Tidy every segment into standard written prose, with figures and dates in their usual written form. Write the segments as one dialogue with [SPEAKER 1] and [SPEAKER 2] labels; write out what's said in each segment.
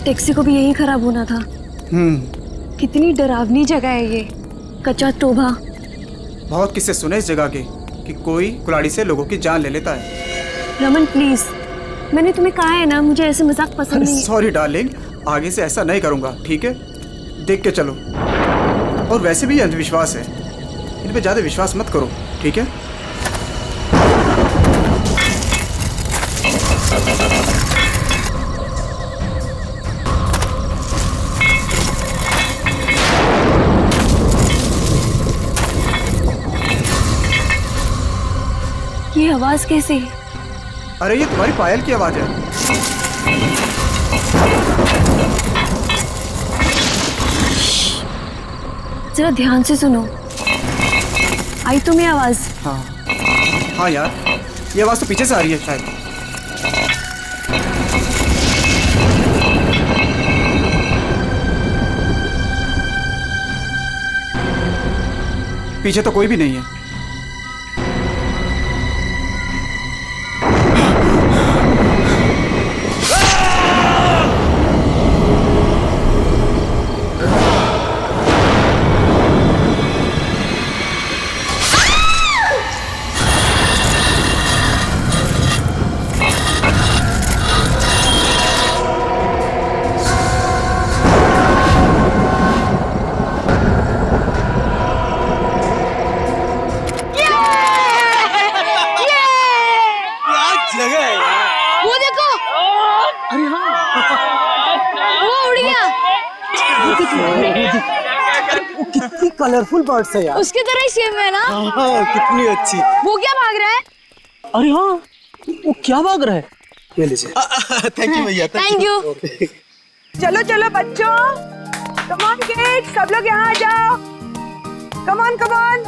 [SPEAKER 1] Taxi को भी यही खराब होना था। कितनी डरावनी जगह है ये, कच्चा टोभा।
[SPEAKER 2] बहुत किस्से सुने इस जगह के कि कोई कुल्हाड़ी से लोगों की जान ले लेता है।
[SPEAKER 1] रमन प्लीज, मैंने तुम्हें कहा है ना, मुझे ऐसे मजाक पसंद नहीं है।
[SPEAKER 2] सॉरी डार्लिंग, आगे से ऐसा नहीं करूंगा, ठीक है? देख के चलो। और वैसे भी अंधविश्वास है, इन पे ज्यादा विश्वास मत करो, ठीक है?
[SPEAKER 1] ये आवाज कैसी?
[SPEAKER 2] अरे ये तुम्हारी पायल की आवाज है।
[SPEAKER 1] जरा ध्यान से सुनो, आई तुम्हें आवाज?
[SPEAKER 2] हाँ यार, ये आवाज तो पीछे से आ रही है शायद। पीछे तो कोई भी नहीं है।
[SPEAKER 3] कितनी कलरफुल बर्ड्स है यार।
[SPEAKER 4] उसकी तरह ही सेम है ना?
[SPEAKER 3] हाँ, कितनी अच्छी।
[SPEAKER 4] वो क्या भाग रहा है?
[SPEAKER 3] अरे हाँ, वो क्या भाग रहा है? ये लीजिए। थैंक यू भैया।
[SPEAKER 4] Thank you.
[SPEAKER 5] चलो चलो बच्चों, कम ऑन किड्स, सब लोग यहाँ आ जाओ। Come on come on.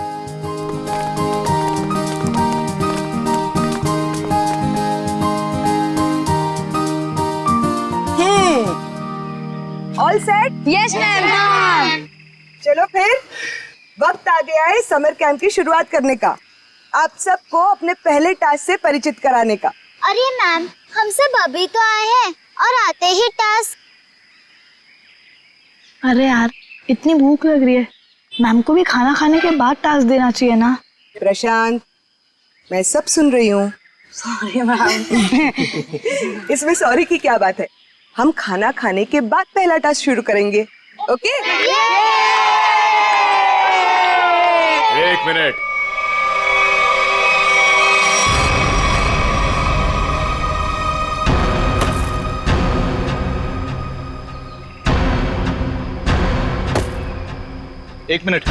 [SPEAKER 5] All set?
[SPEAKER 4] Yes ma'am.
[SPEAKER 5] चलो फिर वक्त आ गया है समर कैंप की शुरुआत करने का। आप सबको अपने पहले टास्क से परिचित कराने का।
[SPEAKER 6] अरे मैम, हम सब अभी तो आए हैं और आते ही टास्क।
[SPEAKER 4] अरे यार, इतनी भूख लग रही है, मैम को भी खाना खाने के बाद टास्क देना चाहिए ना।
[SPEAKER 5] प्रशांत, मैं सब सुन रही हूँ।
[SPEAKER 4] Sorry ma'am.
[SPEAKER 5] इसमें सॉरी की क्या बात है? हम खाना खाने के बाद पहला टास्क शुरू करेंगे, ओके?
[SPEAKER 7] एक मिनट।
[SPEAKER 8] एक मिनट।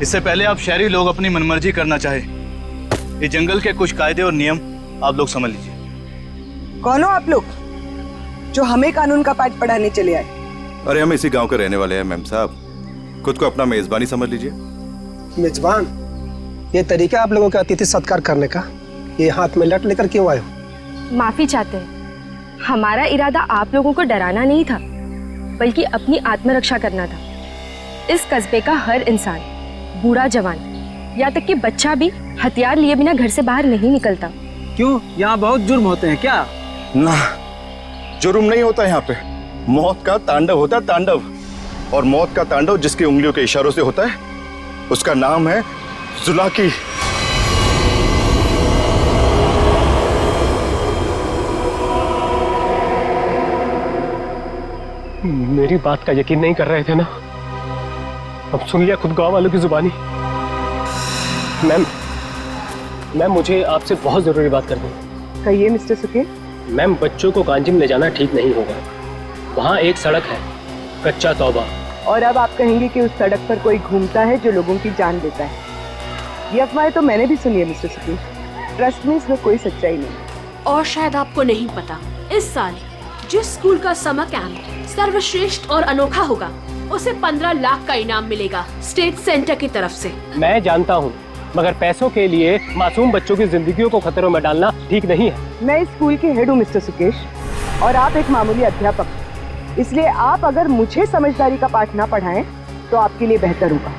[SPEAKER 8] इससे पहले आप शहरी लोग अपनी मनमर्जी करना चाहे, ये जंगल के कुछ कायदे और नियम आप लोग समझ लीजिए।
[SPEAKER 5] कौन हो आप लोग जो हमें कानून का पाठ पढ़ाने चले आए?
[SPEAKER 7] अरे हम इसी गांव के रहने वाले हैं मैम साहब, खुद को अपना मेजबानी समझ लीजिए।
[SPEAKER 3] मेजबान? ये तरीका आप लोगों का अतिथि सत्कार करने का, ये हाथ में लट लेकर क्यों आए हो?
[SPEAKER 1] माफी चाहते हैं, हमारा इरादा आप लोगों को डराना नहीं था, बल्कि अपनी आत्मरक्षा करना था। इस कस्बे का हर इंसान, बूढ़ा जवान, यहाँ तक कि बच्चा भी हथियार लिए बिना घर से बाहर नहीं निकलता।
[SPEAKER 3] क्यों, यहाँ बहुत जुर्म होते हैं क्या?
[SPEAKER 7] ना, जुर्म नहीं होता यहाँ पे, मौत का तांडव होता है, तांडव। और मौत का तांडव जिसकी उंगलियों के इशारों से होता है, उसका नाम है जुलाकी।
[SPEAKER 9] मेरी बात का यकीन नहीं कर रहे थे ना? अब सुन लिया खुद गांव वालों की जुबानी। मैम मुझे आपसे बहुत जरूरी बात करनी है।
[SPEAKER 5] कहिए मिस्टर सुके।
[SPEAKER 9] मैम, बच्चों को कांजिम ले जाना ठीक नहीं होगा। वहाँ एक सड़क है, कच्चा तौबा।
[SPEAKER 5] और अब आप कहेंगे कि उस सड़क पर कोई घूमता है जो लोगों की जान लेता है। ये अफवाहें तो मैंने भी सुनी है मिस्टर सुके। ट्रस्ट में इसमें कोई सच्चाई नहीं।
[SPEAKER 10] और शायद आपको नहीं पता, इस साल जिस स्कूल का समर कैंप सर्वश्रेष्ठ और अनोखा होगा, उसे 15 लाख का इनाम मिलेगा स्टेट सेंटर की तरफ से।
[SPEAKER 9] मैं जानता हूँ, मगर पैसों के लिए मासूम बच्चों की जिंदगियों को खतरों में डालना ठीक नहीं है।
[SPEAKER 5] मैं इस स्कूल के हेड हूँ मिस्टर सुकेश, और आप एक मामूली अध्यापक, इसलिए आप अगर मुझे समझदारी का पाठ ना पढ़ाएं तो आपके लिए बेहतर होगा।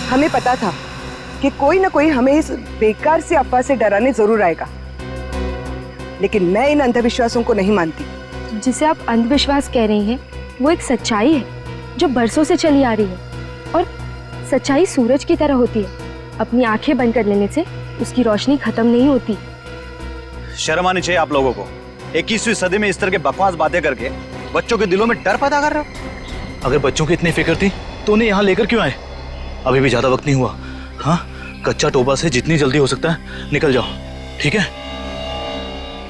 [SPEAKER 5] हमें पता था कि कोई ना कोई हमें इस बेकार से अफवाह से डराने जरूर आएगा, लेकिन मैं इन अंधविश्वासों को नहीं मानती।
[SPEAKER 1] जिसे आप अंधविश्वास कह रही हैं वो एक सच्चाई है जो बरसों से चली आ रही है। और सच्चाई सूरज की तरह होती है, अपनी आंखें बंद कर लेने से उसकी रोशनी खत्म नहीं होती।
[SPEAKER 8] शर्म आनी चाहिए आप लोगों को। 21वीं सदी में इस तरह के बकवास बातें करके बच्चों के दिलों में डर पैदा कर रहे हो। अगर बच्चों की इतनी फिक्र थी तो उन्हें यहाँ लेकर क्यों आए? अभी भी ज्यादा वक्त नहीं हुआ। हाँ, कच्चा टोबा से जितनी जल्दी हो सकता है निकल जाओ, ठीक है?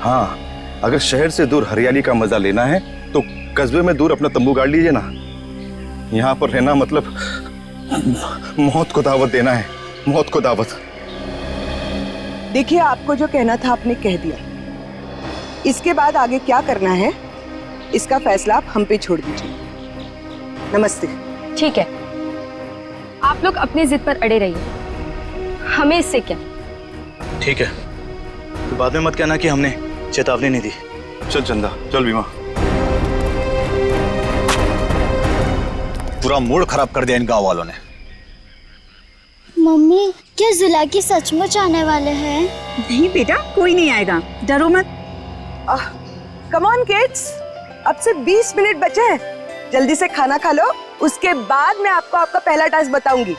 [SPEAKER 7] हाँ, अगर शहर से दूर हरियाली का मजा लेना है तो कस्बे में दूर अपना तंबू गाड़ लीजिए ना। यहाँ पर रहना मतलब मौत को दावत देना है, मौत को दावत।
[SPEAKER 5] देखिए, आपको जो कहना था आपने कह दिया। इसके बाद आगे क्या करना है इसका फैसला आप हम पे छोड़ दीजिए। नमस्ते।
[SPEAKER 1] ठीक है, आप लोग अपनी जिद पर अड़े रहिए, हमें इससे क्या।
[SPEAKER 8] ठीक है, तो बाद में मत कहना कि हमने चेतावनी नहीं दी।
[SPEAKER 7] चल चंदा, चल बीमा।
[SPEAKER 8] पूरा मूड खराब कर दिया इन गांव वालों ने।
[SPEAKER 6] मम्मी, क्या जुलाकी सचमुच आने वाले हैं?
[SPEAKER 11] नहीं बेटा, कोई नहीं आएगा, डरो मत।
[SPEAKER 5] कम ऑन किड्स, अब से 20 मिनट बचे हैं। जल्दी से खाना खा लो, उसके बाद मैं आपको आपका पहला टास्क बताऊंगी।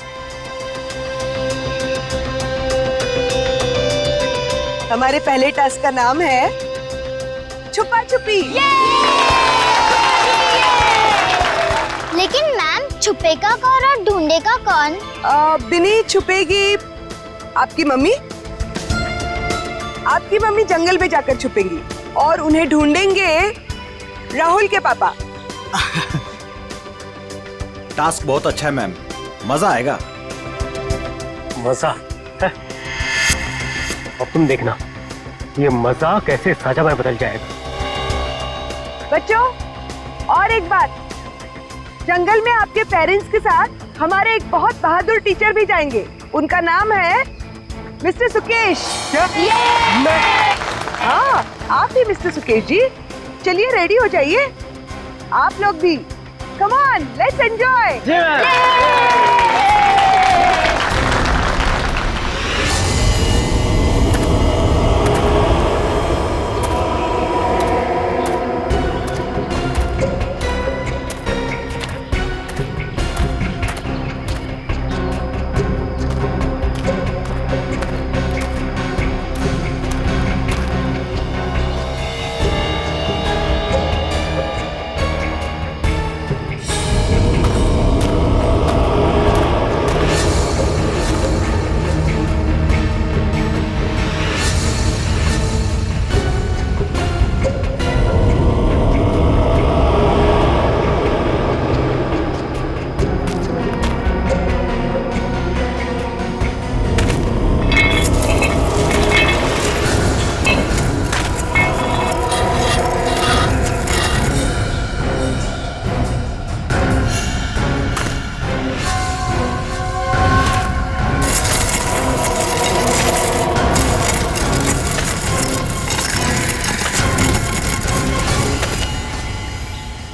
[SPEAKER 5] हमारे पहले टास्क का नाम है छुपा छुपी।
[SPEAKER 6] लेकिन मैम, छुपेगा कौन और ढूंढेगा कौन?
[SPEAKER 5] बिनी छुपेगी आपकी मम्मी। आपकी मम्मी जंगल में जाकर छुपेंगी और उन्हें ढूंढेंगे राहुल के पापा।
[SPEAKER 2] टास्क बहुत अच्छा है मैम, मजा आएगा।
[SPEAKER 9] मजा है? अब तुम देखना ये मजा कैसे सजा में बदल जाएगा।
[SPEAKER 5] बच्चों, और एक बात, जंगल में आपके पेरेंट्स के साथ हमारे एक बहुत बहादुर टीचर भी जाएंगे। उनका नाम है मिस्टर सुकेश। हाँ, आप भी मिस्टर सुकेश जी। चलिए रेडी हो जाइए, आप लोग भी। Come on, let's enjoy.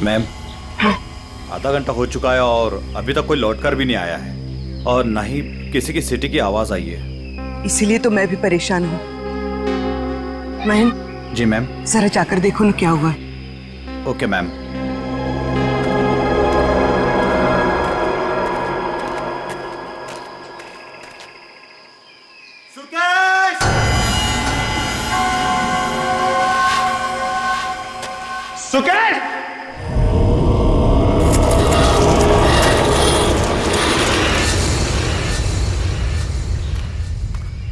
[SPEAKER 12] Ma'am, आधा घंटा हो चुका है और अभी तक कोई लौटकर भी नहीं आया है और ना ही किसी की सिटी की आवाज आई है।
[SPEAKER 5] इसीलिए तो मैं भी परेशान हूँ। महन।
[SPEAKER 12] जी मैम।
[SPEAKER 5] जरा जाकर देखो ना क्या हुआ है।
[SPEAKER 12] Okay ma'am.
[SPEAKER 7] सुकेश!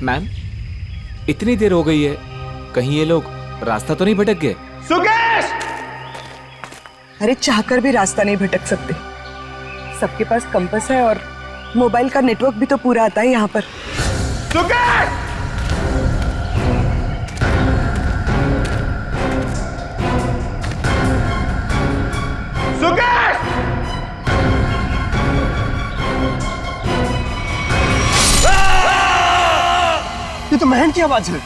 [SPEAKER 13] मैम, इतनी देर हो गई है, कहीं ये लोग रास्ता तो नहीं भटक गए?
[SPEAKER 7] सुकेश!
[SPEAKER 5] अरे चाहकर भी रास्ता नहीं भटक सकते। सबके पास कंपास है और मोबाइल का नेटवर्क भी तो पूरा आता है यहाँ पर।
[SPEAKER 7] सुकेश! सुकेश!
[SPEAKER 3] ये तो महन की आवाज है।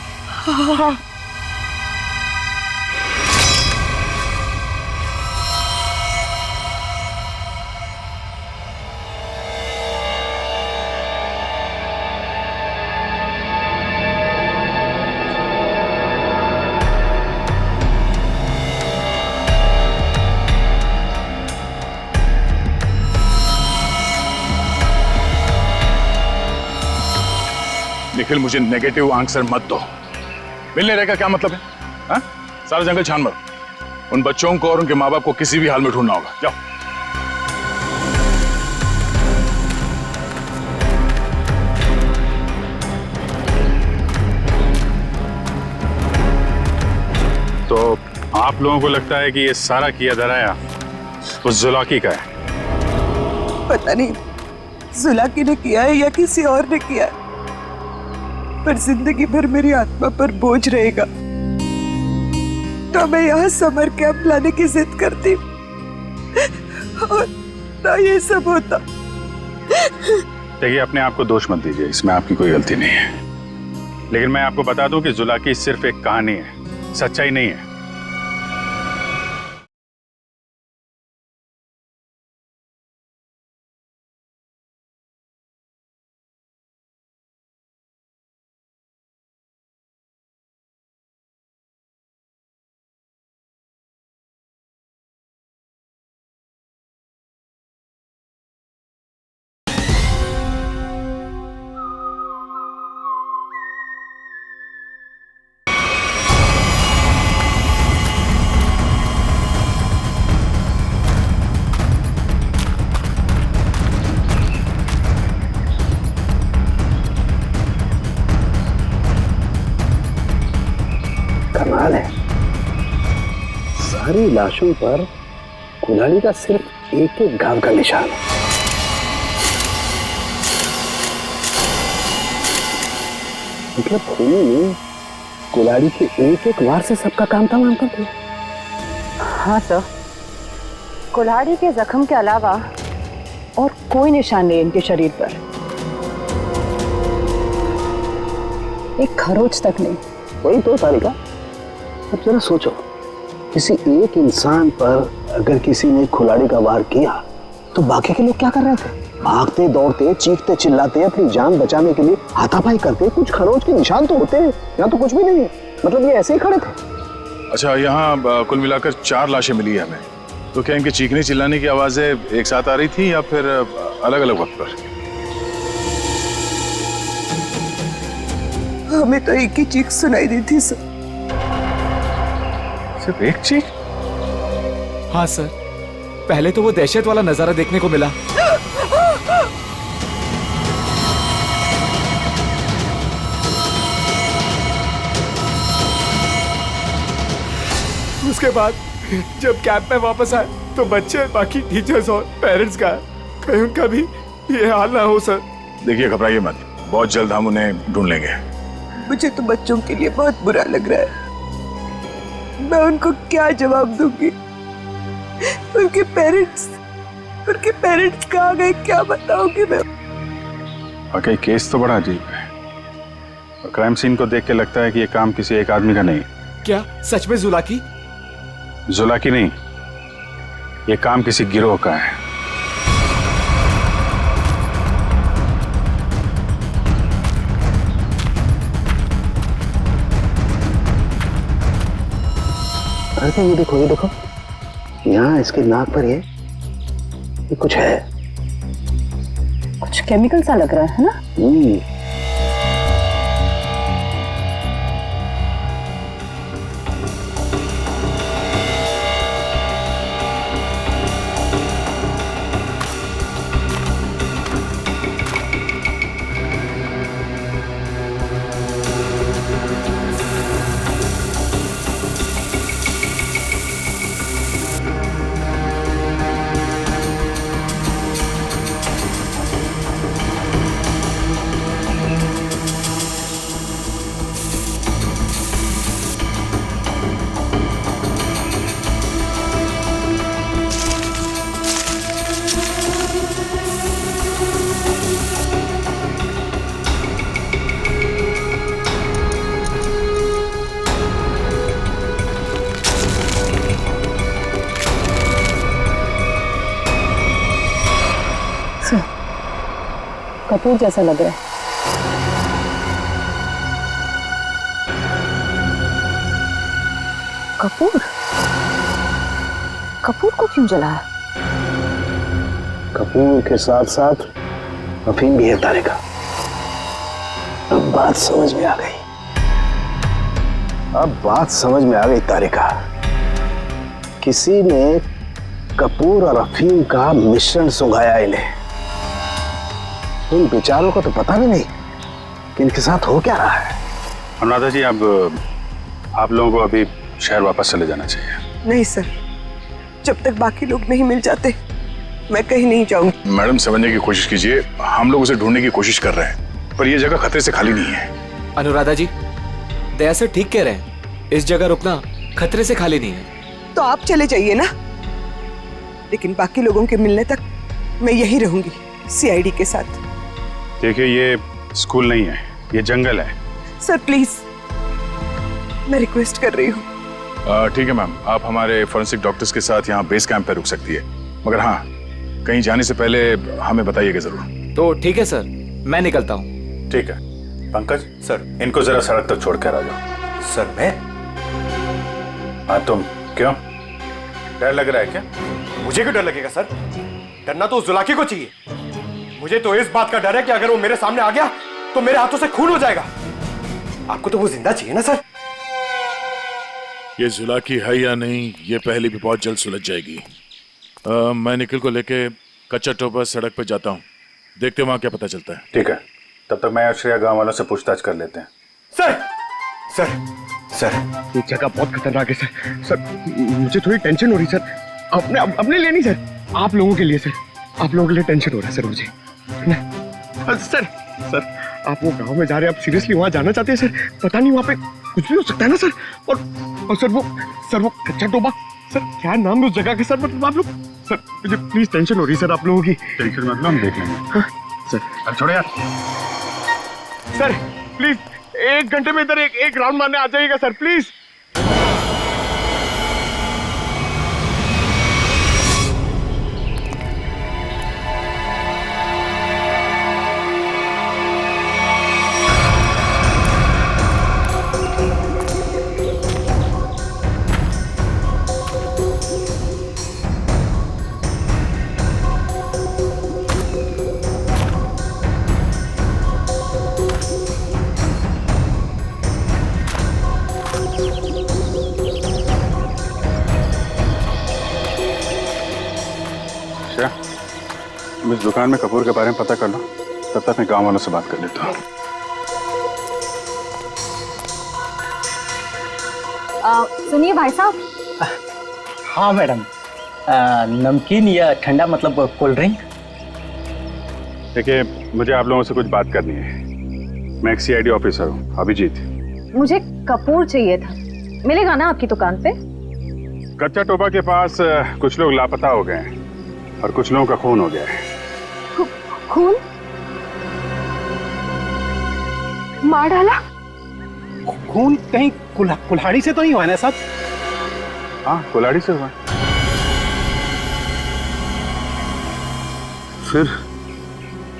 [SPEAKER 14] निखिल, मुझे नेगेटिव आंसर मत दो। मिलने रहेगा क्या मतलब है? हाँ? सारा जंगल छान मरो। उन बच्चों को और उनके माँ बाप को किसी भी हाल में ढूंढना होगा। जाओ। तो आप लोगों को लगता है कि ये सारा किया धराया तो जुलाकी का है?
[SPEAKER 5] पता नहीं जुलाकी ने किया है या किसी और ने किया है, पर जिंदगी भर मेरी आत्मा पर बोझ रहेगा। तो मैं यहाँ समर कैंप लाने की जिद करती और ना ये सब होता।
[SPEAKER 14] देखिए, अपने आप को दोष मत दीजिए, इसमें आपकी कोई गलती नहीं है। लेकिन मैं आपको बता दूं कि जुलाकी सिर्फ एक कहानी है, सच्चाई नहीं है।
[SPEAKER 3] कमाल है, सारी लाशों पर कुल्हाड़ी का सिर्फ एक एक घाव का निशान है। मतलब खूनी ने कुल्हाड़ी के एक एक वार से सबका काम तमाम कर दिया।
[SPEAKER 5] हाँ सर, कुल्हाड़ी के जख्म के अलावा और कोई निशान नहीं इनके शरीर पर, एक खरोच तक नहीं।
[SPEAKER 3] वही तो सारिका, अब जरा सोचो, किसी एक इंसान पर अगर किसी ने कुल्हाड़ी का वार किया तो बाकी के लोग क्या कर रहे थे? भागते दौड़ते, चीखते चिल्लाते, अपनी जान बचाने के लिए हाथापाई करते। कुछ खरोच के निशान तो होते हैं, यहाँ तो कुछ भी नहीं है। मतलब ये ऐसे ही खड़े थे।
[SPEAKER 14] अच्छा, यहाँ कुल मिलाकर 4 लाशें मिली है हमें। तो क्या इनके चीखने चिल्लाने की आवाजें एक साथ आ रही थी या फिर अलग अलग वक्त पर?
[SPEAKER 5] हमें तो एक ही चीख सुनाई दी थी सर।
[SPEAKER 14] सिर्फ एक चीख?
[SPEAKER 13] हाँ सर, पहले तो वो दहशत वाला नजारा देखने को मिला। उसके बाद जब कैंप में वापस आए तो बच्चे, बाकी टीचर्स और पेरेंट्स का कहीं उनका भी ये हाल ना हो सर।
[SPEAKER 14] देखिए, घबराइए मत, बहुत जल्द हम उन्हें ढूंढ लेंगे।
[SPEAKER 5] मुझे तो बच्चों के लिए बहुत बुरा लग रहा है। मैं उनको क्या जवाब दूंगी? उनके पेरेंट्स कहाँ गए, क्या बताऊंगी मैं?
[SPEAKER 14] वाकई केस तो बड़ा अजीब है। और क्राइम सीन को देख के लगता है कि ये काम किसी एक आदमी का नहीं।
[SPEAKER 13] क्या सच में जुलाकी?
[SPEAKER 14] जुलाकी नहीं, ये काम किसी गिरोह का है।
[SPEAKER 3] अरे ये देखो, यहाँ इसके नाक पर ये कुछ है।
[SPEAKER 5] कुछ केमिकल सा लग रहा है ना? कपूर जैसा लग रहा है। कपूर? कपूर को क्यों जलाया?
[SPEAKER 3] कपूर के साथ साथ अफीम भी है तारे का। अब बात समझ में आ गई। अब बात समझ में आ गई तारिका। किसी ने कपूर और अफीम का मिश्रण सुंघाया इन्हें। इन बेचारों को तो पता भी नहीं कि इनके साथ हो क्या रहा है।
[SPEAKER 14] अनुराधा जी, अब आप लोगों को अभी शहर वापस चले जाना चाहिए।
[SPEAKER 5] नहीं सर, जब तक बाकी लोग नहीं मिल जाते मैं कहीं नहीं जाऊंगी।
[SPEAKER 14] मैडम, समझने की कोशिश कीजिए, हम लोग उसे ढूंढने की कोशिश कर रहे हैं, पर यह जगह खतरे से खाली नहीं है।
[SPEAKER 13] अनुराधा जी, दया सर ठीक कह रहे हैं, इस जगह रुकना खतरे से खाली नहीं है।
[SPEAKER 5] तो आप चले जाइए ना, लेकिन बाकी लोगों के मिलने तक मैं यहीं रहूंगी सीआईडी के साथ।
[SPEAKER 14] देखिए, ये स्कूल नहीं है, ये जंगल है।
[SPEAKER 5] सर प्लीज, मैं रिक्वेस्ट कर रही हूँ।
[SPEAKER 14] ठीक है मैम, आप हमारे फोरेंसिक डॉक्टर्स के साथ यहाँ बेस कैंप पे रुक सकती है, मगर हाँ, कहीं जाने से पहले हमें बताइएगा जरूर।
[SPEAKER 13] तो ठीक है सर, मैं निकलता हूँ।
[SPEAKER 14] ठीक है। पंकज सर, इनको जरा सड़क तक छोड़ कर आ जाओ।
[SPEAKER 12] सर मैं?
[SPEAKER 14] हाँ तुम, क्यों डर लग रहा है क्या?
[SPEAKER 9] मुझे क्यों डर लगेगा सर? डरना तो उस जुलाकी को चाहिए। मुझे तो इस बात का डर है कि अगर वो मेरे सामने आ गया तो मेरे हाथों से खून हो जाएगा। आपको तो वो जिंदा चाहिए ना सर?
[SPEAKER 15] ये जुलाकी है या नहीं, ये पहले भी बहुत जल्द सुलझ जाएगी। मैं निखिल को लेके कच्चा टोपा सड़क पे जाता हूँ, देखते हैं वहां क्या पता चलता है।
[SPEAKER 14] ठीक है, तब तक मैं श्रेया गांव वालों से पूछताछ कर लेते हैं।
[SPEAKER 9] सर सर सर, ये जगह बहुत खतरनाक है सर। सर मुझे थोड़ी टेंशन हो रही सर, अपने लिए नहीं सर, आप लोगों के लिए सर। आप लोगों के लिए टेंशन हो रहा है सर मुझे ना। सर सर, आप वो गांव में जा रहे हैं, आप सीरियसली वहां जाना चाहते हैं सर? पता नहीं वहां पे कुछ भी हो सकता है ना सर। और सर वो कच्चा टोबा, सर क्या नाम है उस जगह के सर? मतलब आप लोग सर, मुझे प्लीज टेंशन हो रही है सर आप लोगों की।
[SPEAKER 14] टेंशन मतलब हम देख लेंगे
[SPEAKER 9] सर।
[SPEAKER 14] छोड़े यार।
[SPEAKER 9] सर प्लीज 1 घंटे में इधर एक राउंड मारने आ जाइएगा सर प्लीज।
[SPEAKER 14] इस दुकान में कपूर के बारे में पता कर लो, तब तक मैं गांव वालों से बात कर लेता हूँ।
[SPEAKER 1] सुनिए भाई साहब।
[SPEAKER 16] हाँ मैडम, नमकीन या ठंडा मतलब कोल्ड ड्रिंक?
[SPEAKER 14] देखिए, मुझे आप लोगों से कुछ बात करनी है। मैं एक सीआईडी ऑफिसर हूँ, अभिजीत।
[SPEAKER 1] मुझे कपूर चाहिए था, मिलेगा ना आपकी दुकान पे?
[SPEAKER 14] कच्चा टोपा के पास कुछ लोग लापता हो गए हैं और कुछ लोगों का खून हो गया है।
[SPEAKER 1] खून? मार डाला?
[SPEAKER 3] खून कहीं कुल्हाड़ी से तो नहीं हुआ ना साहब?
[SPEAKER 14] हाँ, कुल्हाड़ी से हुआ।
[SPEAKER 7] फिर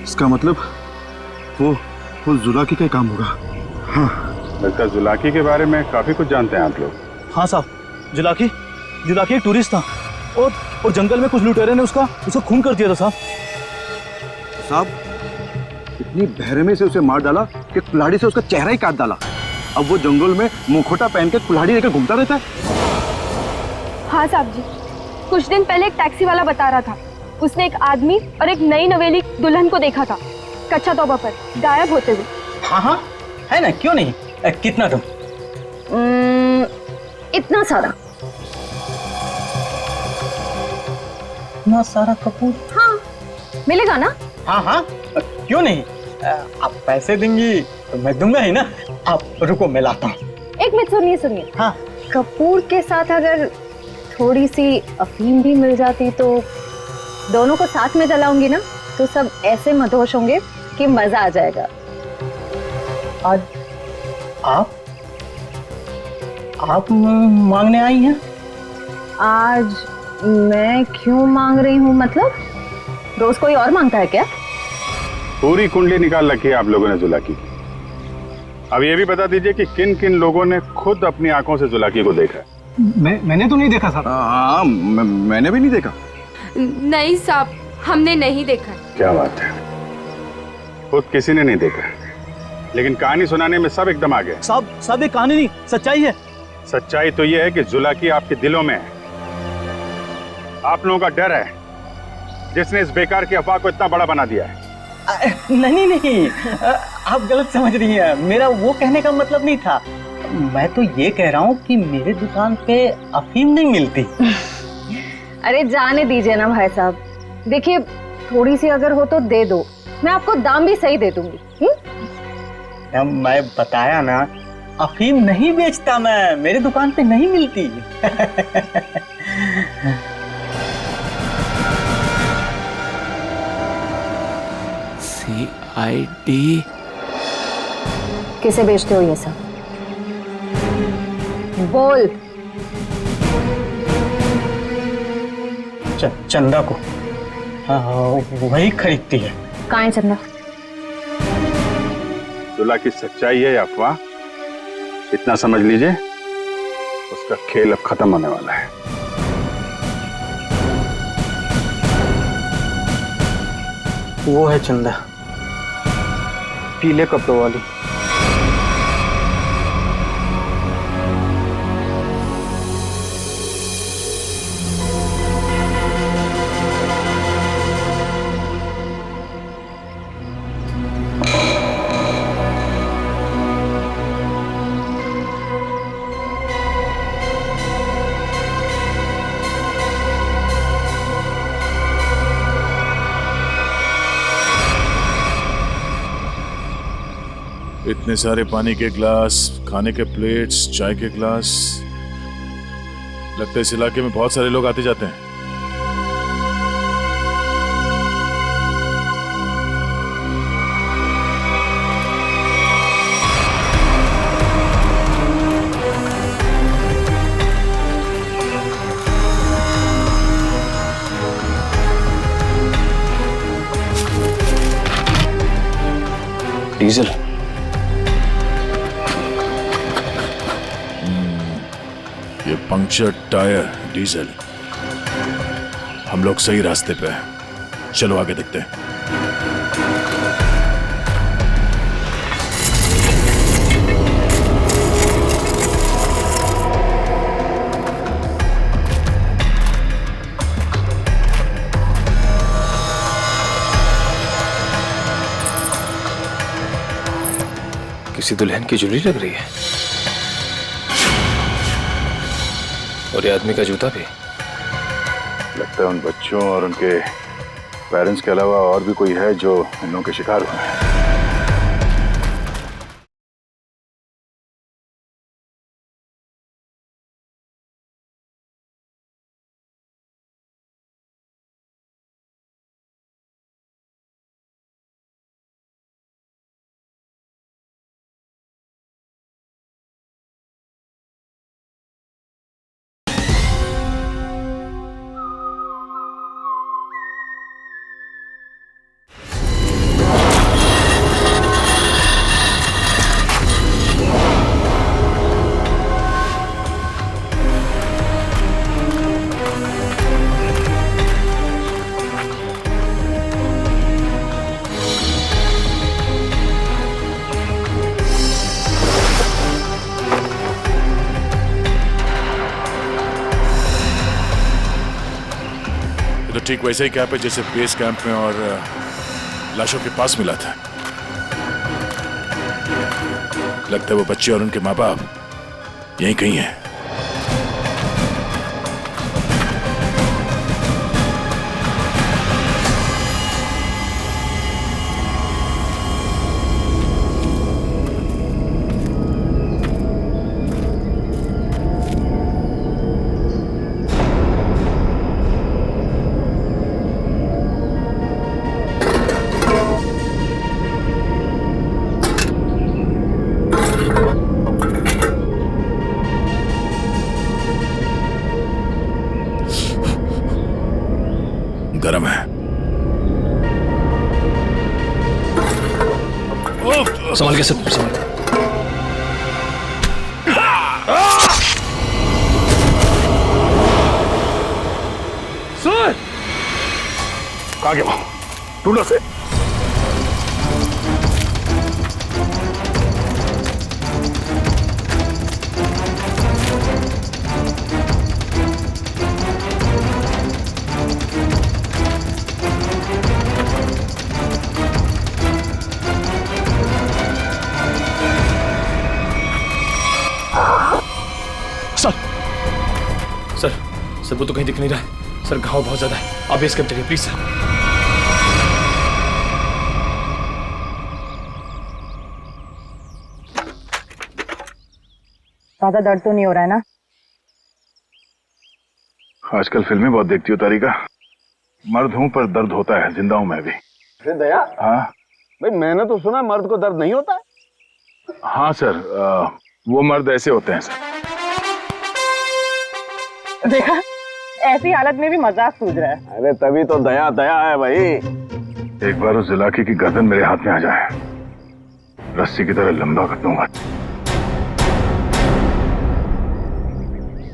[SPEAKER 7] इसका मतलब वो जुलाकी का काम होगा।
[SPEAKER 14] हाँ, लगता है जुलाकी के बारे में काफी कुछ जानते हैं आप लोग।
[SPEAKER 8] हाँ साहब, जुलाकी एक टूरिस्ट था और जंगल में कुछ लुटेरे ने उसका खून कर दिया था
[SPEAKER 7] साहब, इतनी बहरमी से उसे मार डाला कि कुल्हाड़ी से उसका चेहरा ही काट डाला। अब वो जंगल में मुखौटा पहन के कुल्हाड़ी लेकर घूमता रहता है।
[SPEAKER 1] हाँ साहब जी, कुछ दिन पहले एक टैक्सी वाला बता रहा था, उसने एक आदमी और एक नई नवेली दुल्हन को देखा था कच्चा तोबा पर गायब होते हुए।
[SPEAKER 16] हाँ है ना, क्यों नहीं? कितना तुम?
[SPEAKER 1] इतना सारा।
[SPEAKER 16] इतना सारा कपूर?
[SPEAKER 1] हाँ, मिलेगा ना?
[SPEAKER 16] हाँ, क्यों नहीं? आप पैसे देंगी तो मैं दूंगा ही ना। आप रुको, मैं लाता हूँ।
[SPEAKER 1] एक मिनट सुनिए।
[SPEAKER 16] हाँ,
[SPEAKER 1] कपूर के साथ अगर थोड़ी सी अफीम भी मिल जाती तो दोनों को साथ में जलाऊंगी ना, तो सब ऐसे मदहोश होंगे कि मजा आ जाएगा।
[SPEAKER 16] आज आप मांगने आई हैं?
[SPEAKER 1] आज मैं क्यों मांग रही हूँ? मतलब रोज कोई और मांगता है क्या?
[SPEAKER 14] पूरी कुंडली निकाल रखी है आप लोगों ने जुलाकी की। अब ये भी बता दीजिए कि किन किन लोगों ने खुद अपनी आंखों से जुलाकी को देखा है?
[SPEAKER 3] मैंने तो नहीं देखा साहब।
[SPEAKER 7] हाँ, मैंने भी नहीं देखा।
[SPEAKER 10] नहीं साहब, हमने नहीं देखा।
[SPEAKER 14] क्या बात है, खुद किसी ने नहीं देखा? लेकिन कहानी सुनाने में सब एकदम आ गए।
[SPEAKER 8] सब एक कहानी नहीं, सच्चाई है।
[SPEAKER 14] सच्चाई तो ये है कि जुलाकी आपके दिलों में है। आप लोगों का डर है जिसने इस बेकार की अफवाह को इतना बड़ा बना दिया है।
[SPEAKER 16] नहीं, आप गलत समझ रही हैं। मेरा वो कहने का मतलब नहीं था। मैं तो ये कह रहा हूँ कि मेरे दुकान पे अफीम नहीं मिलती।
[SPEAKER 17] अरे जाने दीजिए ना भाई साहब, देखिए थोड़ी सी अगर हो तो दे दो, मैं आपको दाम भी सही दे दूंगी।
[SPEAKER 16] मैं बताया ना, अफीम नहीं बेचता मैं, मेरे दुकान पे नहीं मिलती।
[SPEAKER 13] CID
[SPEAKER 17] किसे बेचते हो ये सब? बोल।
[SPEAKER 16] चंदा को। हाँ, वही खरीदती है।
[SPEAKER 17] कहाँ है चंदा?
[SPEAKER 14] जुला की सच्चाई है या अफवाह, इतना समझ लीजिए, उसका खेल अब खत्म होने वाला है।
[SPEAKER 16] वो है चंदा, पीले कपड़ों वाली।
[SPEAKER 15] इतने सारे पानी के ग्लास, खाने के प्लेट्स, चाय के ग्लास। लगता है इस इलाके में बहुत सारे लोग आते जाते हैं।
[SPEAKER 3] डीजल।
[SPEAKER 15] ये पंक्चर टायर, डीजल। हम लोग सही रास्ते पे हैं। चलो आगे देखते हैं।
[SPEAKER 13] किसी दुल्हन की ज्वेलरी लग रही है, और ये आदमी का जूता भी।
[SPEAKER 14] लगता है उन बच्चों और उनके पेरेंट्स के अलावा और भी कोई है जो इन लोगों के शिकार हुए हैं।
[SPEAKER 15] तो ठीक वैसे ही कैंप है जैसे बेस कैंप में और लाशों के पास मिला था। लगता है वो बच्चे और उनके माँ बाप यहीं कहीं हैं। गरम है।
[SPEAKER 13] संभाल के सब संभाल।
[SPEAKER 15] सर कहाँ गया वो? ढूंढो से। पिस्टल।
[SPEAKER 18] सर वो तो कहीं दिख नहीं रहा है सर, घाव बहुत ज्यादा है, आप बेस कैंप चलिए प्लीज सर।
[SPEAKER 5] ज्यादा दर्द तो नहीं हो रहा है ना?
[SPEAKER 14] आजकल फिल्में बहुत देखती हो तारिका। मर्द हूं पर दर्द होता है, जिंदा हूं मैं भी।
[SPEAKER 3] अरे दया,
[SPEAKER 14] हाँ
[SPEAKER 3] भाई मैंने तो सुना मर्द को दर्द नहीं होता है।
[SPEAKER 14] हाँ सर, वो मर्द ऐसे होते हैं सर।
[SPEAKER 5] देखा, ऐसी हालत में भी मजाक सूझ रहा है।
[SPEAKER 3] अरे तभी तो दया दया है भाई।
[SPEAKER 14] एक बार उस जुलाकी की गर्दन मेरे हाथ में आ जाए, रस्सी की तरह लंबा कर दूंगा।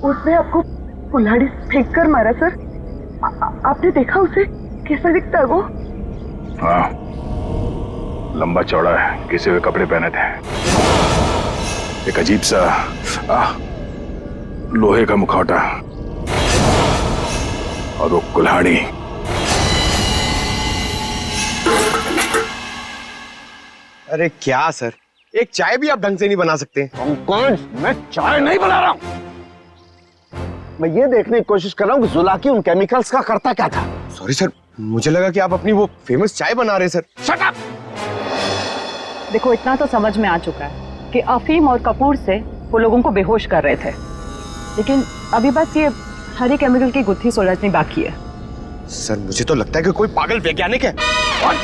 [SPEAKER 5] उसने आपको कुल्हाड़ी फेंक कर मारा सर? आपने देखा उसे? कैसा दिखता है वो?
[SPEAKER 14] हाँ, लंबा चौड़ा है, घिसे हुए कपड़े पहने थे, एक अजीब सा लोहे का मुखौटा और वो कुल्हाड़ी।
[SPEAKER 9] अरे क्या सर, एक चाय भी आप ढंग से नहीं बना सकते?
[SPEAKER 3] कौन? मैं चाय नहीं बना रहा हूं। मैं ये देखने की कोशिश कर रहा हूँ कि जुलाकी उन केमिकल्स का करता क्या था।
[SPEAKER 9] सॉरी सर, मुझे लगा कि आप अपनी वो फेमस चाय बना रहे सर।
[SPEAKER 3] Shut up!
[SPEAKER 5] देखो, इतना तो समझ में आ चुका है कि अफीम और कपूर से वो लोगों को बेहोश कर रहे थे, लेकिन अभी बस ये हरी केमिकल की गुत्थी सुलझनी बाकी है।
[SPEAKER 9] सर मुझे तो लगता है कि कोई पागल वैज्ञानिक है और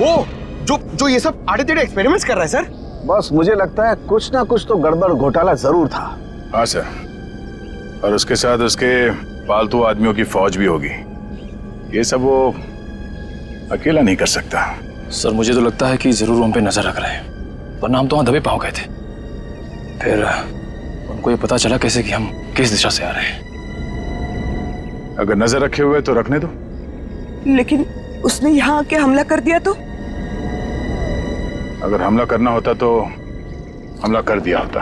[SPEAKER 9] वो जो ये सब आड़े टेढ़े एक्सपेरिमेंट्स कर रहा है सर।
[SPEAKER 3] बस मुझे लगता है कुछ ना कुछ तो गड़बड़ घोटाला जरूर था।
[SPEAKER 14] हाँ सर, और उसके साथ उसके पालतू आदमियों की फौज भी होगी। ये सब वो अकेला नहीं कर सकता।
[SPEAKER 18] सर मुझे तो लगता है कि जरूर हम पे नजर रख रहे हैं, वरना हम तो वहां दबे पांव गए थे। फिर उनको ये पता चला कैसे कि हम किस दिशा से आ रहे हैं।
[SPEAKER 14] अगर नजर रखे हुए तो रखने दो।
[SPEAKER 5] लेकिन उसने यहाँ आके हमला कर दिया तो?
[SPEAKER 14] अगर हमला करना होता तो हमला कर दिया होता।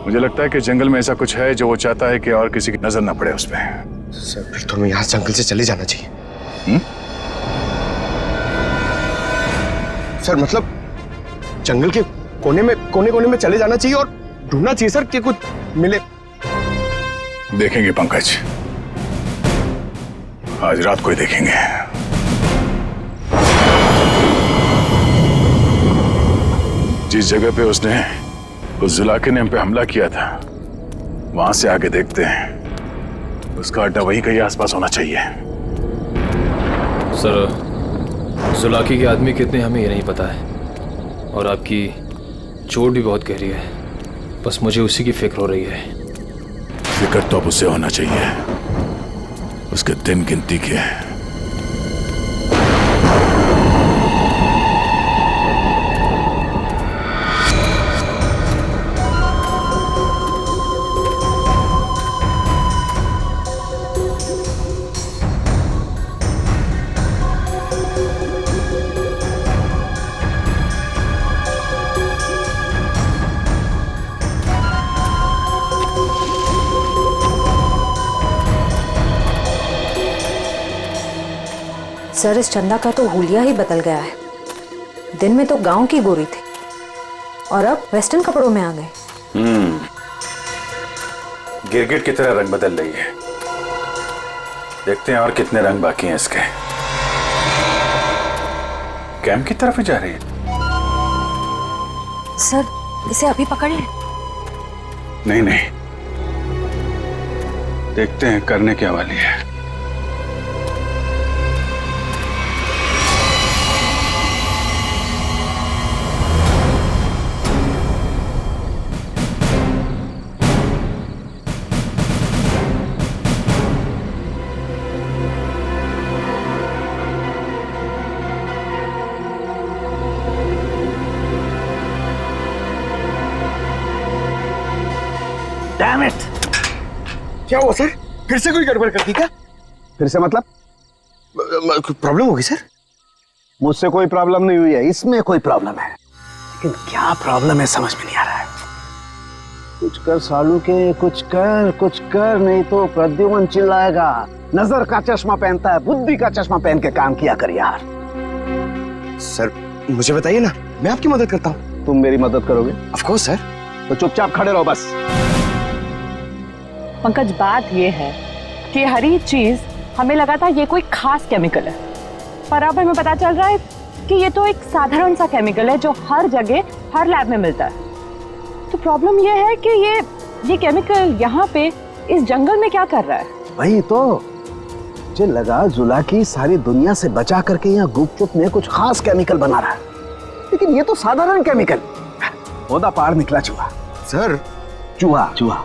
[SPEAKER 14] मुझे लगता है कि जंगल में ऐसा कुछ है जो वो चाहता है कि और किसी की नजर ना पड़े उस पर।
[SPEAKER 9] सर फिर तो हमें यहाँ जंगल से चले जाना चाहिए। सर मतलब जंगल के कोने में चले जाना चाहिए और ढूंढना चाहिए सर कि कुछ मिले।
[SPEAKER 14] देखेंगे पंकज, आज रात को ही देखेंगे। जिस जगह पे उसने उस जुलाके ने हम पे हमला किया था, वहां से आगे देखते हैं। उसका अड्डा वहीं कहीं आसपास होना चाहिए।
[SPEAKER 18] सर जुलाकी के आदमी कितने हमें ये नहीं पता है, और आपकी चोट भी बहुत गहरी है। बस मुझे उसी की फिक्र हो रही है।
[SPEAKER 14] फिक्र तो अब उसे होना चाहिए, उसके दिन गिनती के।
[SPEAKER 17] सर इस चंदा का तो हुलिया ही बदल गया है। दिन में तो गांव की गोरी थी और अब वेस्टर्न कपड़ों में आ गए।
[SPEAKER 14] गिरगिट की तरह रंग बदल रही है। देखते हैं और कितने रंग बाकी हैं इसके। कैंप की तरफ ही जा रही है।
[SPEAKER 17] सर इसे अभी पकड़े?
[SPEAKER 14] नहीं, देखते हैं करने क्या वाली है।
[SPEAKER 3] Damn it!
[SPEAKER 9] क्या हुआ सर? फिर से कोई गड़बड़ कर दी क्या?
[SPEAKER 3] फिर से मतलब?
[SPEAKER 9] प्रॉब्लम होगी सर?
[SPEAKER 3] मुझसे कोई प्रॉब्लम नहीं हुई है, इसमें कोई प्रॉब्लम है। लेकिन क्या प्रॉब्लम है समझ में नहीं आ रहा है। कुछ कर सालू के, कुछ कर, नहीं तो प्रद्युमन चिल्लाएगा। नजर का चश्मा पहनता है, बुद्धि का चश्मा पहन के काम किया कर यार।
[SPEAKER 9] सर मुझे बताइए ना, मैं आपकी मदद करता हूँ।
[SPEAKER 3] तुम मेरी मदद करोगे?
[SPEAKER 9] Of course sir.
[SPEAKER 3] तो चुपचाप खड़े रहो बस।
[SPEAKER 5] पंकज, बात ये है कि हर एक चीज हमें लगा था ये कोई खास केमिकल है, पर अब हमें पता चल रहा है कि ये तो एक साधारण सा केमिकल है जो हर जगह हर लैब में मिलता है। तो प्रॉब्लम ये है कि ये केमिकल यहाँ पे इस जंगल में क्या कर रहा है?
[SPEAKER 3] वही तो मुझे लगा जुलाकी सारी दुनिया से बचा करके यहाँ गुपचुप में कुछ खास केमिकल बना रहा है, लेकिन ये तो साधारण केमिकल। ओदा पार निकला चूहा।
[SPEAKER 2] सर
[SPEAKER 3] चूहा चूहा।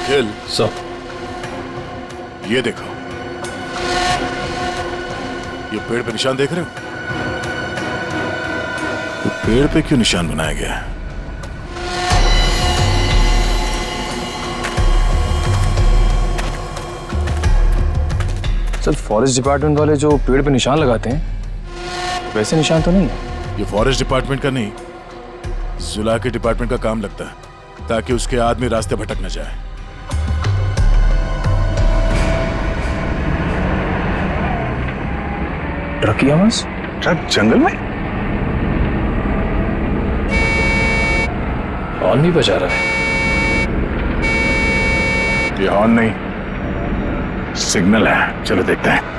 [SPEAKER 15] निखिल
[SPEAKER 18] सर,
[SPEAKER 15] ये देखो, ये पेड़ पे निशान देख रहे हो? तो पेड़ पे क्यों निशान बनाया गया है?
[SPEAKER 18] सर फॉरेस्ट डिपार्टमेंट वाले जो पेड़ पे निशान लगाते हैं वैसे निशान तो नहीं है।
[SPEAKER 15] ये फॉरेस्ट डिपार्टमेंट का नहीं, जुला के डिपार्टमेंट का काम लगता है, ताकि उसके आदमी रास्ते भटक न जाए।
[SPEAKER 18] ट्रक की आवाज?
[SPEAKER 14] ट्रक जंगल में?
[SPEAKER 18] हॉर्न भी बजा रहा है।
[SPEAKER 14] ये हॉर्न नहीं, सिग्नल है। चलो देखते हैं।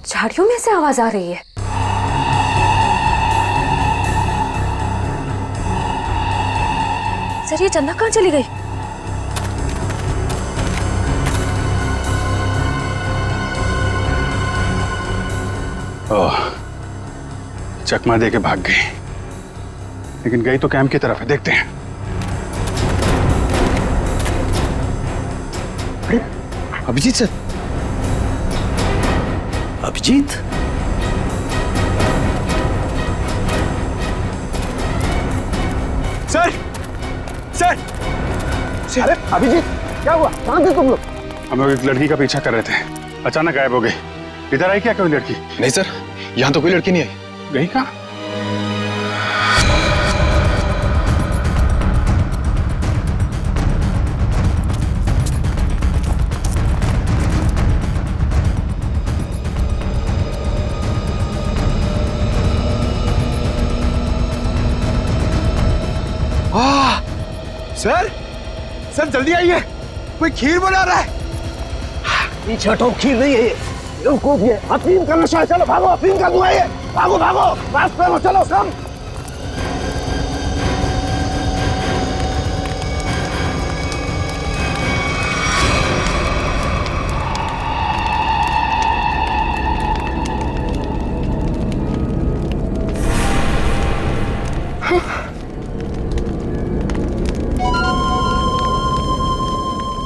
[SPEAKER 17] झाड़ियों में से आवाज आ रही है। सर ये चंदा कहाँ चली गई?
[SPEAKER 14] ओह, चकमा दे के भाग गई, लेकिन गई तो कैंप की तरफ है। देखते हैं।
[SPEAKER 3] अरे Abhijeet sir, Abhijeet,
[SPEAKER 2] sir sir
[SPEAKER 3] अरे अभिजीत, क्या हुआ? कहाँ थे तुम लोग?
[SPEAKER 14] हम लोग एक लड़की का पीछा कर रहे थे, अचानक गायब हो गई। इधर आई क्या कोई लड़की?
[SPEAKER 18] नहीं सर, यहाँ तो कोई लड़की नहीं आई।
[SPEAKER 14] गई कहाँ?
[SPEAKER 2] सर सर जल्दी आइए, कोई खीर बना रहा है।
[SPEAKER 3] पीछे हटो, खीर नहीं है ये। बेवकूफ ये अफीम का नशा है। चलो भागो, अफीम का धुआं ये। भागो भागो, रास्ते में चलो सब।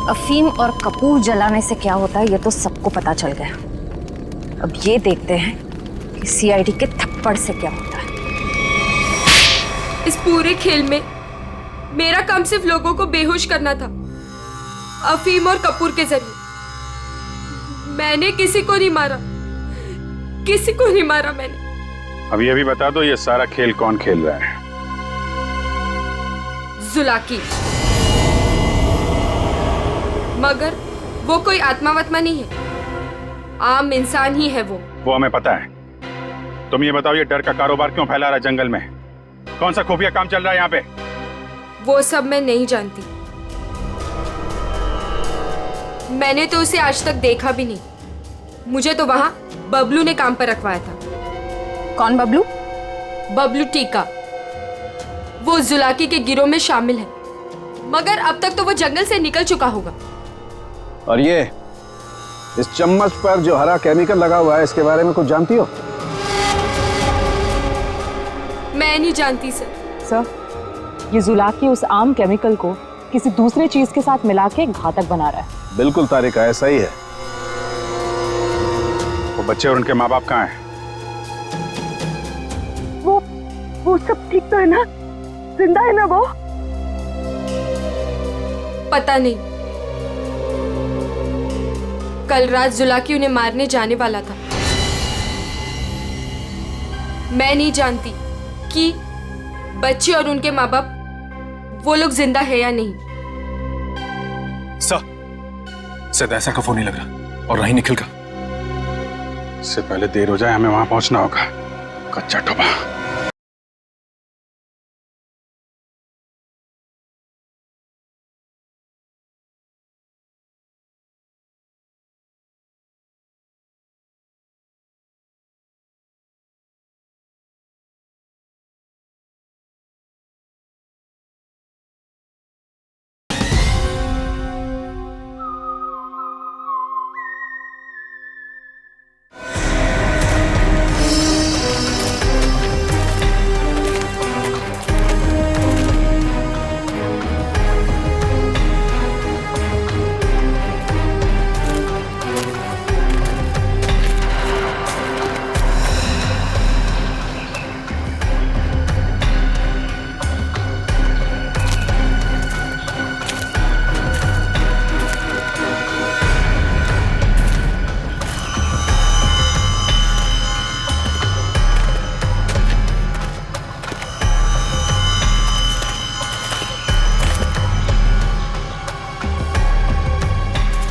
[SPEAKER 17] अफीम और कपूर जलाने से क्या होता है ये तो सबको पता चल गया। अब ये देखते हैं कि सीआईडी के थप्पड़ से क्या होता है।
[SPEAKER 1] इस पूरे खेल में मेरा काम सिर्फ लोगों को बेहोश करना था, अफीम और कपूर के जरिए। मैंने किसी को नहीं मारा, किसी को नहीं मारा मैंने।
[SPEAKER 14] अब ये भी बता दो, ये सारा खेल कौन खेल रहा है?
[SPEAKER 1] जुलाकी। मगर वो कोई आत्मा वात्मा नहीं है, आम इंसान ही है वो
[SPEAKER 14] हमें पता है। तुम ये बताओ, ये डर का कारोबार क्यों फैला रहा है जंगल में? कौन सा खुफिया काम चल रहा है यहाँ पे?
[SPEAKER 1] वो सब मैं नहीं जानती। मैंने तो उसे आज तक देखा भी नहीं। मुझे तो वहां बबलू ने काम पर रखवाया था।
[SPEAKER 17] कौन बबलू?
[SPEAKER 1] बबलू टीका। वो जुलाकी के गिरोह में शामिल है, मगर अब तक तो वो जंगल से निकल चुका होगा।
[SPEAKER 3] और ये इस चम्मच पर जो हरा केमिकल लगा हुआ है, इसके बारे में कुछ जानती हो?
[SPEAKER 1] मैं नहीं जानती सर।
[SPEAKER 19] सर, ये जुलाकी उस आम केमिकल को किसी दूसरे चीज के साथ मिला के घातक बना रहा है।
[SPEAKER 3] बिल्कुल तारिका, ऐसा ही है।
[SPEAKER 14] वो बच्चे और उनके माँ बाप कहाँ हैं?
[SPEAKER 5] वो सब ठीक तो है ना? जिंदा है ना वो?
[SPEAKER 1] पता नहीं। कल रात जुलाकी उन्हें मारने जाने वाला था। मैं नहीं जानती कि बच्चे और उनके माँ बाप वो लोग जिंदा है या नहीं।
[SPEAKER 18] शायद ऐसा का फोन नहीं लग रहा, और नहीं निखिल का।
[SPEAKER 14] इससे पहले देर हो जाए, हमें वहां पहुंचना होगा। कच्चा टोबा।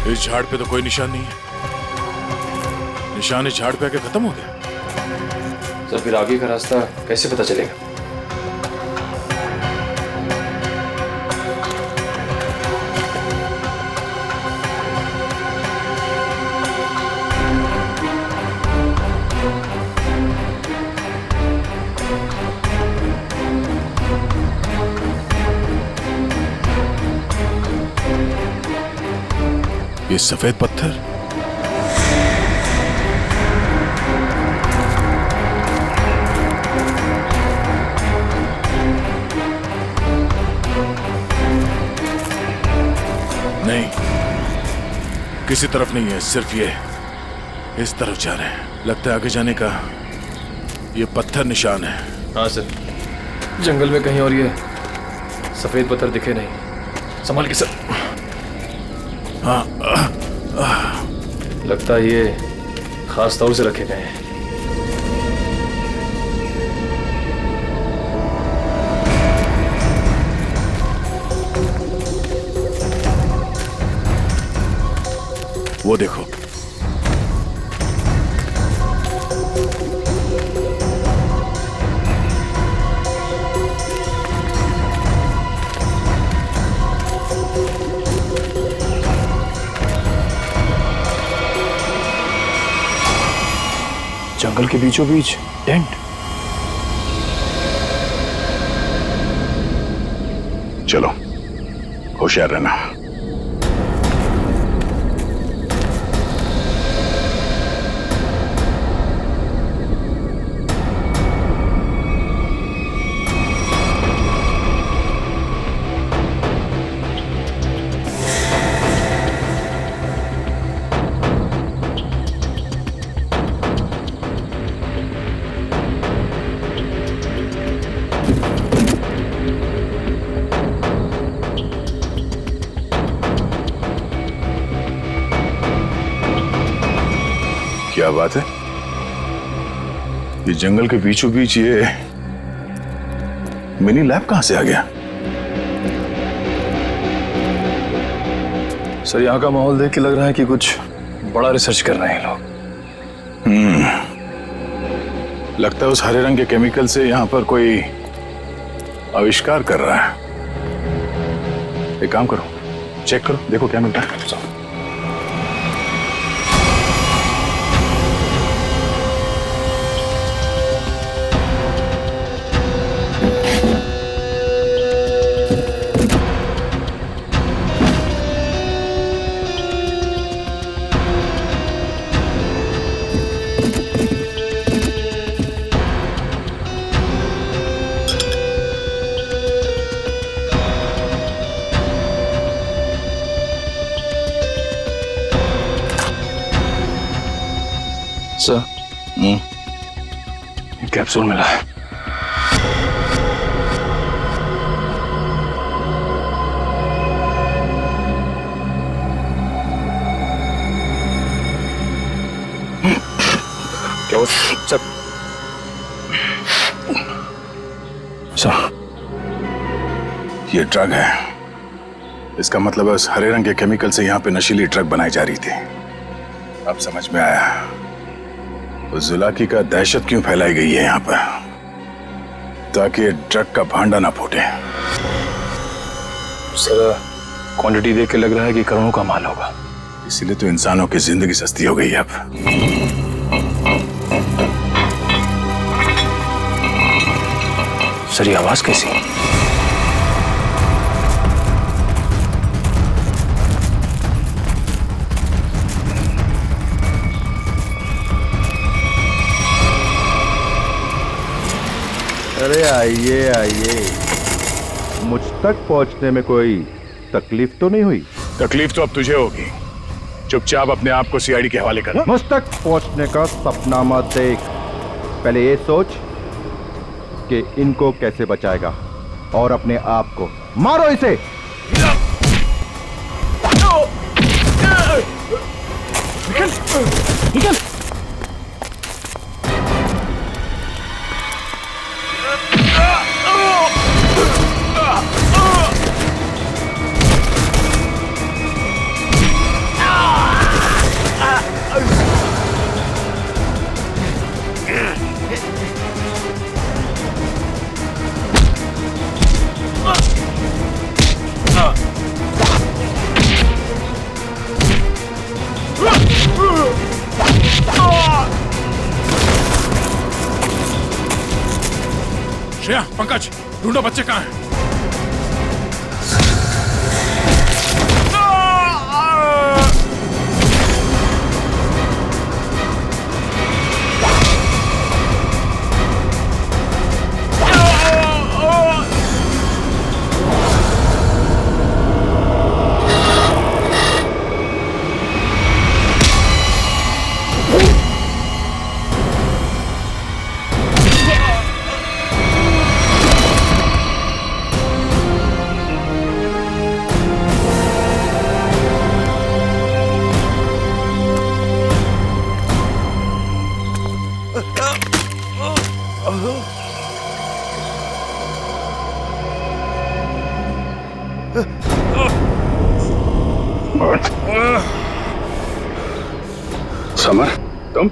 [SPEAKER 15] इस झाड़ पे तो कोई निशान नहीं है। निशान इस झाड़ पे आके खत्म हो गया।
[SPEAKER 18] सर, फिर आगे का रास्ता कैसे पता चलेगा?
[SPEAKER 15] ये सफेद पत्थर, नहीं, किसी तरफ नहीं है, सिर्फ ये इस तरफ जा रहे हैं। लगता है आगे जाने का ये पत्थर निशान है।
[SPEAKER 18] हाँ सर, जंगल में कहीं और ये सफेद पत्थर दिखे नहीं। संभाल के सर। हाँ, लगता है ये खास तौर से रखे गए हैं।
[SPEAKER 15] वो देखो,
[SPEAKER 18] जंगल के बीचों बीच टेंट।
[SPEAKER 14] चलो, होशियार रहना। क्या बात है? ये जंगल के बीचों बीच ये मिनी लैब कहां से आ गया?
[SPEAKER 18] सर, यहाँ का माहौल देख के लग रहा है कि कुछ बड़ा रिसर्च कर रहे हैं लोग।
[SPEAKER 14] लगता है उस हरे रंग के केमिकल से यहाँ पर कोई आविष्कार कर रहा है। एक काम करो, चेक करो, देखो क्या मिलता है।
[SPEAKER 18] सर, कैप्सूल मिला है।
[SPEAKER 14] क्या हुआ?
[SPEAKER 18] सर,
[SPEAKER 14] ये ड्रग है। इसका मतलब है उस हरे रंग के केमिकल से यहाँ पे नशीली ड्रग बनाई जा रही थी। अब समझ में आया उस जुलाकी का दहशत क्यों फैलाई गई है यहाँ पर, ताकि ये ड्रग का भांडा ना फूटे।
[SPEAKER 18] सर, क्वांटिटी देख के लग रहा है कि करोड़ों का माल होगा।
[SPEAKER 14] इसीलिए तो इंसानों की जिंदगी सस्ती हो गई है अब।
[SPEAKER 18] सर, ये आवाज कैसी?
[SPEAKER 7] अरे आइए आइए, मुझ तक पहुंचने में कोई तकलीफ तो नहीं हुई?
[SPEAKER 14] तकलीफ तो अब तुझे होगी। चुपचाप अपने आप को सीआईडी के हवाले कर।
[SPEAKER 7] मुझ तक पहुंचने का सपना मत देख, पहले ये सोच कि इनको कैसे बचाएगा और अपने आप को। मारो इसे।
[SPEAKER 13] निकल, निकल।
[SPEAKER 15] श्रेया, पंकज, ढूंढो बच्चे कहाँ हैं?
[SPEAKER 14] समर, तुम?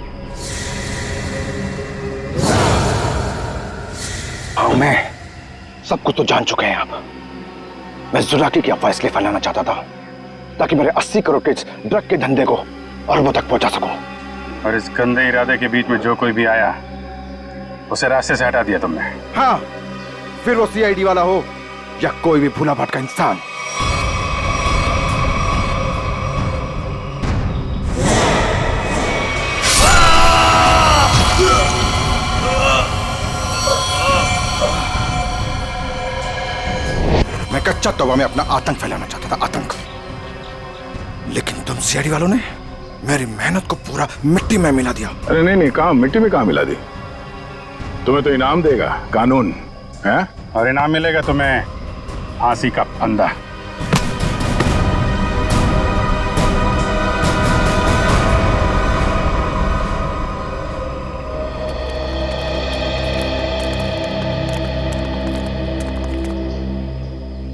[SPEAKER 3] हाँ, मैं सब कुछ तो जान चुके हैं आप। मैं जुलाकी की अफवाह इसलिए फैलाना चाहता था ताकि मेरे 80 करोड़ के इस ड्रग के धंधे को अरबों तक पहुंचा सकूं।
[SPEAKER 14] और इस गंदे इरादे के बीच में जो कोई भी आया उसे रास्ते से हटा दिया तुमने।
[SPEAKER 13] हाँ, फिर वो सीआईडी वाला हो या कोई भी भूला भटका इंसान। मैं कच्चा तौबा में अपना आतंक फैलाना चाहता था, आतंक। लेकिन तुम सीआईडी वालों ने मेरी मेहनत को पूरा मिट्टी में मिला दिया।
[SPEAKER 14] अरे नहीं, कहाँ मिट्टी में कहाँ मिला दी? तुम्हें तो इनाम देगा कानून है, और इनाम मिलेगा तुम्हें फांसी का फंदा।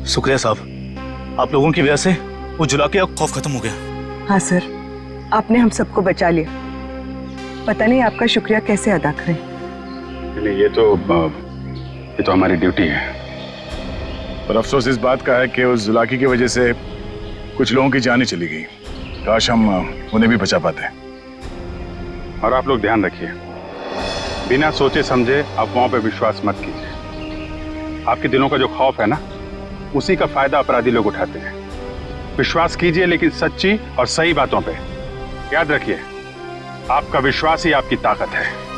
[SPEAKER 8] शुक्रिया साहब, आप लोगों की वजह से वो जुला के अब खौफ खत्म हो गया।
[SPEAKER 5] हाँ सर, आपने हम सबको बचा लिया। पता नहीं आपका शुक्रिया कैसे अदा करें।
[SPEAKER 14] नहीं, ये तो हमारी ड्यूटी है। पर अफसोस इस बात का है कि उस जुलाकी की वजह से कुछ लोगों की जानें चली गई। काश हम उन्हें भी बचा पाते। और आप लोग ध्यान रखिए, बिना सोचे समझे अफवाहों पे विश्वास मत कीजिए। आपके दिलों का जो खौफ है ना, उसी का फायदा अपराधी लोग उठाते हैं। विश्वास कीजिए लेकिन सच्ची और सही बातों पे। याद रखिए, आपका विश्वास ही आपकी ताकत है।